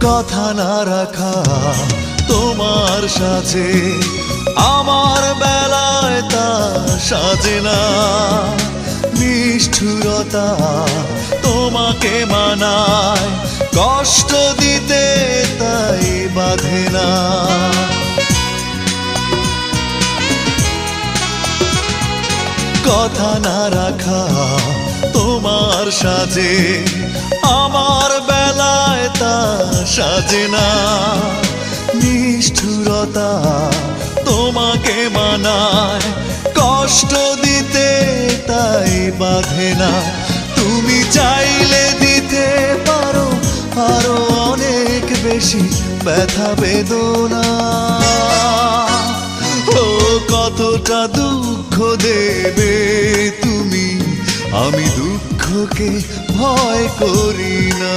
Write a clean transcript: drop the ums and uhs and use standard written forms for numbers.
কথা না রাখা তোমার সাজে, আমার বেলায় তা সাজে না। নিষ্ঠুরতা তোমাকে মানায়, কষ্ট দিতে তাই বাধে না। কথা না রাখা তোমার সাজে, আমার বেলায় তা সাজে না। নিষ্ঠুরতা তোমাকে মানায়, কষ্ট দিতে তাই বাধে না। তুমি চাইলে দিতে পারো আরো অনেক বেশি ব্যথা বেদনা। ও কতটা দুঃখ দেবে তুমি, আমি দুঃখকে ভয় করি না।